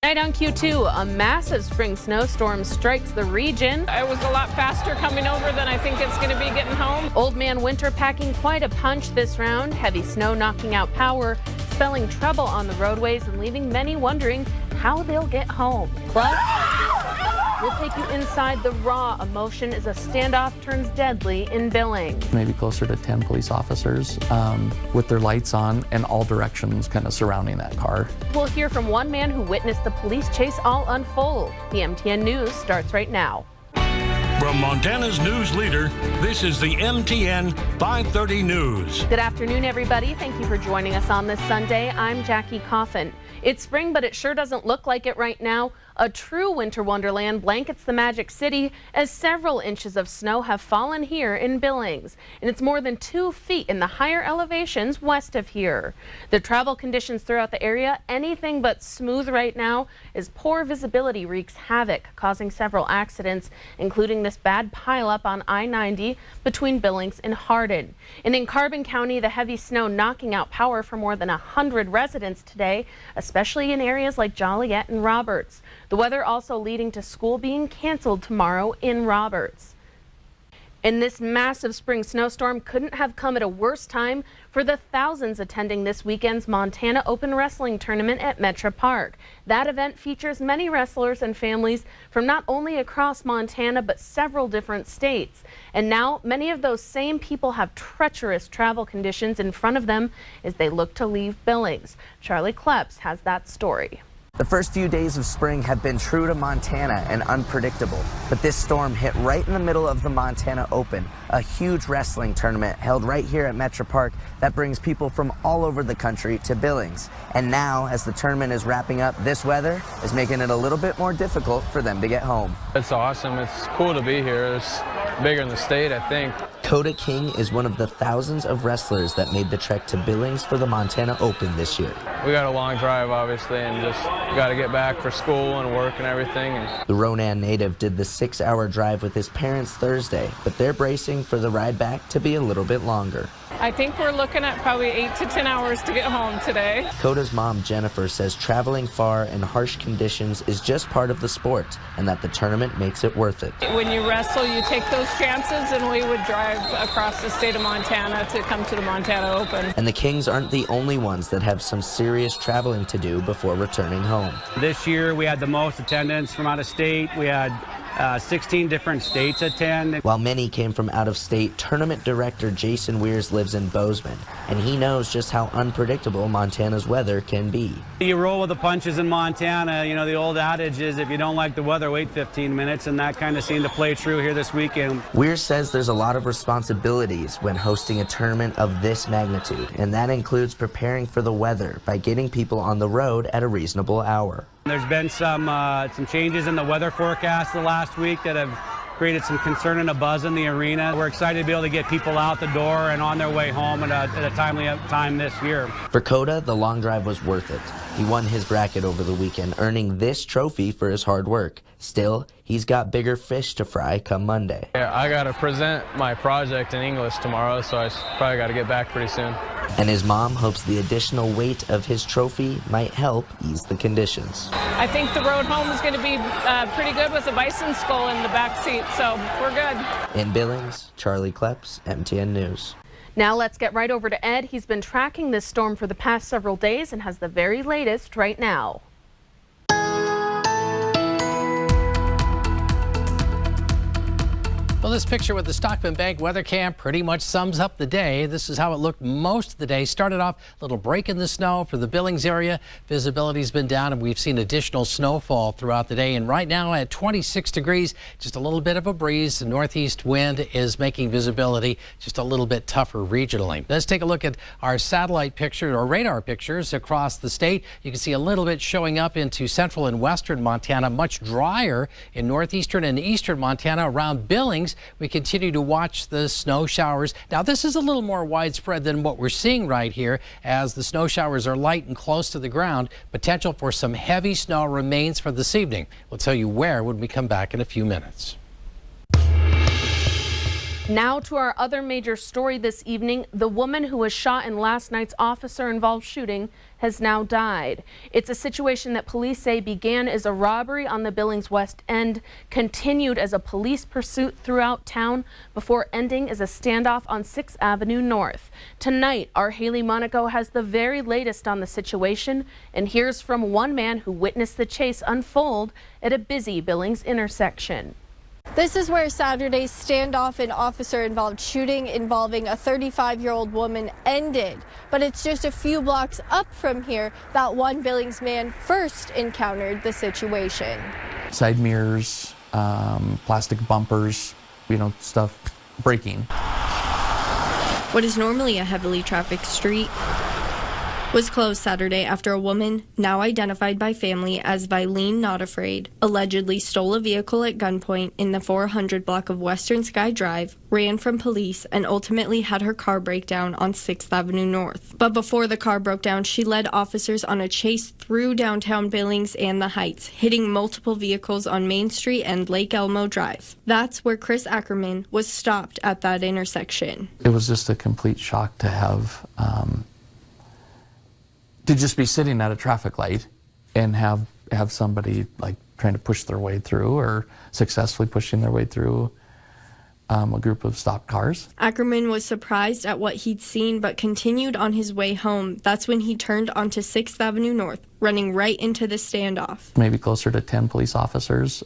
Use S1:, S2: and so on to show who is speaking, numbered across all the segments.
S1: Tonight on Q2, a massive spring snowstorm strikes the region.
S2: It was a lot faster coming over than I think it's going to be getting home.
S1: Old Man Winter packing quite a punch this round. Heavy snow knocking out power, spelling trouble on the roadways and leaving many wondering how they'll get home. Plus, we'll take you inside the raw emotion as a standoff turns deadly in Billings.
S3: Maybe closer to 10 police officers with their lights on in all directions kind of surrounding that car.
S1: We'll hear from one man who witnessed the police chase all unfold. The MTN News starts right now.
S4: From Montana's news leader, this is the MTN 530 News.
S1: Good afternoon, everybody. Thank you for joining us on this Sunday. I'm Jackie Coffin. It's spring, but it sure doesn't look like it right now. A true winter wonderland blankets the Magic City as several inches of snow have fallen here in Billings. And it's more than 2 feet in the higher elevations west of here. The travel conditions throughout the area, anything but smooth right now, as poor visibility wreaks havoc, causing several accidents, including this bad pileup on I-90 between Billings and Hardin. And in Carbon County, the heavy snow knocking out power for more than 100 residents today, especially in areas like Joliet and Roberts. The weather also leading to school being canceled tomorrow in Roberts. And this massive spring snowstorm couldn't have come at a worse time for the thousands attending this weekend's Montana Open Wrestling Tournament at Metro Park. That event features many wrestlers and families from not only across Montana, but several different states. And now many of those same people have treacherous travel conditions in front of them as they look to leave Billings. Charlie Kleps has that story.
S5: The first few days of spring have been true to Montana and unpredictable, but this storm hit right in the middle of the Montana Open, a huge wrestling tournament held right here at Metro Park that brings people from all over the country to Billings. And now, as the tournament is wrapping up, this weather is making it a little bit more difficult for them to get home.
S6: It's awesome. It's cool to be here. It's bigger in the state, I think.
S5: Coda King is one of the thousands of wrestlers that made the trek to Billings for the Montana Open this year.
S6: We got a long drive, obviously, and just got to get back for school and work and everything.
S5: The Ronan native did the 6-hour drive with his parents Thursday, but they're bracing for the ride back to be a little bit longer.
S2: I think we're looking at probably 8 to 10 hours to get home today.
S5: Coda's mom, Jennifer, says traveling far in harsh conditions is just part of the sport and that the tournament makes it worth it.
S2: When you wrestle, you take those chances, and we would drive across the state of Montana to come to the Montana Open.
S5: And the Kings aren't the only ones that have some serious traveling to do before returning home.
S7: This year we had the most attendance from out of state. We had 16 different states attend.
S5: While many came from out of state, tournament director Jason Weirs lives in Bozeman, and he knows just how unpredictable Montana's weather can be.
S7: You roll with the punches in Montana. You know, the old adage is if you don't like the weather, wait 15 minutes, and that kind of seemed to play true here this weekend.
S5: Weirs says there's a lot of responsibilities when hosting a tournament of this magnitude, and that includes preparing for the weather by getting people on the road at a reasonable hour.
S7: There's been some changes in the weather forecast the last week that have created some concern and a buzz in the arena. We're excited to be able to get people out the door and on their way home at a timely time this year.
S5: For Coda, the long drive was worth it. He won his bracket over the weekend, earning this trophy for his hard work. Still, he's got bigger fish to fry come Monday.
S6: Yeah, I got to present my project in English tomorrow, so I probably got to get back pretty soon.
S5: And his mom hopes the additional weight of his trophy might help ease the conditions.
S2: I think the road home is going to be pretty good with a bison skull in the back seat, so we're good.
S5: In Billings, Charlie Kleps, MTN News.
S1: Now let's get right over to Ed. He's been tracking this storm for the past several days and has the very latest right now.
S8: Well, this picture with the Stockman Bank weather cam pretty much sums up the day. This is how it looked most of the day. Started off a little break in the snow for the Billings area. Visibility's been down, and we've seen additional snowfall throughout the day. And right now at 26 degrees, just a little bit of a breeze. The northeast wind is making visibility just a little bit tougher regionally. Let's take a look at our satellite picture or radar pictures across the state. You can see a little bit showing up into central and western Montana, much drier in northeastern and eastern Montana around Billings. We continue to watch the snow showers. Now, this is a little more widespread than what we're seeing right here, as the snow showers are light and close to the ground. Potential for some heavy snow remains for this evening. We'll tell you where when we come back in a few minutes.
S1: Now to our other major story this evening. The woman who was shot in last night's officer-involved shooting has now died. It's a situation that police say began as a robbery on the Billings West End, continued as a police pursuit throughout town, before ending as a standoff on 6th Avenue North. Tonight, our Haley Monaco has the very latest on the situation and hears from one man who witnessed the chase unfold at a busy Billings intersection.
S9: This is where Saturday's standoff and officer-involved shooting involving a 35-year-old woman ended. But it's just a few blocks up from here that one Billings man first encountered the situation.
S3: Side mirrors, plastic bumpers, stuff breaking.
S9: What is normally a heavily trafficked street was closed Saturday after a woman, now identified by family as Vilene Not Afraid, allegedly stole a vehicle at gunpoint in the 400 block of Western Sky Drive, ran from police, and ultimately had her car break down on 6th Avenue North. But before the car broke down, she led officers on a chase through downtown Billings and the Heights, hitting multiple vehicles on Main Street and Lake Elmo Drive. That's where Chris Ackerman was stopped at that intersection.
S3: It was just a complete shock to have to just be sitting at a traffic light and have somebody like trying to push their way through or successfully pushing their way through a group of stopped cars.
S9: Ackerman was surprised at what he'd seen but continued on his way home. That's when he turned onto 6th Avenue North, running right into the standoff.
S3: Maybe closer to 10 police officers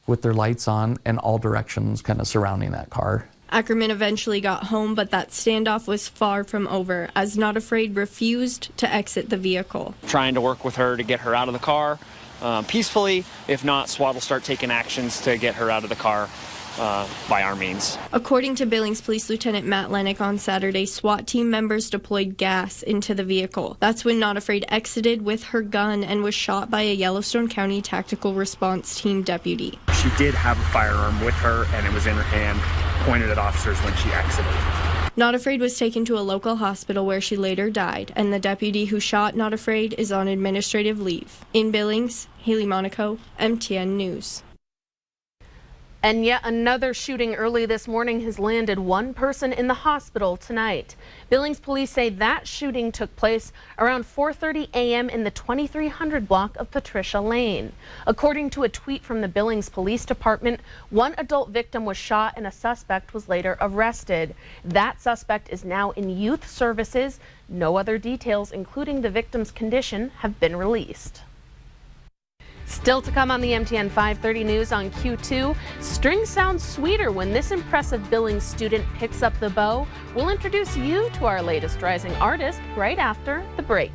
S3: with their lights on in all directions kind of surrounding that car.
S9: Ackerman eventually got home, but that standoff was far from over, as Not Afraid refused to exit the vehicle.
S10: Trying to work with her to get her out of the car peacefully. If not, SWAT will start taking actions to get her out of the car by our means.
S9: According to Billings Police Lieutenant Matt Lennick on Saturday, SWAT team members deployed gas into the vehicle. That's when Not Afraid exited with her gun and was shot by a Yellowstone County Tactical Response Team deputy.
S11: She did have a firearm with her, and it was in her hand, pointed at officers when she exited.
S9: Not Afraid was taken to a local hospital where she later died, and the deputy who shot Not Afraid is on administrative leave. In Billings, Haley Monaco, MTN News.
S1: And yet another shooting early this morning has landed one person in the hospital tonight. Billings police say that shooting took place around 4:30 a.m. in the 2300 block of Patricia Lane. According to a tweet from the Billings Police Department, one adult victim was shot and a suspect was later arrested. That suspect is now in youth services. No other details, including the victim's condition, have been released. Still to come on the MTN 530 News on Q2, string sounds sweeter when this impressive Billings student picks up the bow. We'll introduce you to our latest rising artist right after the break.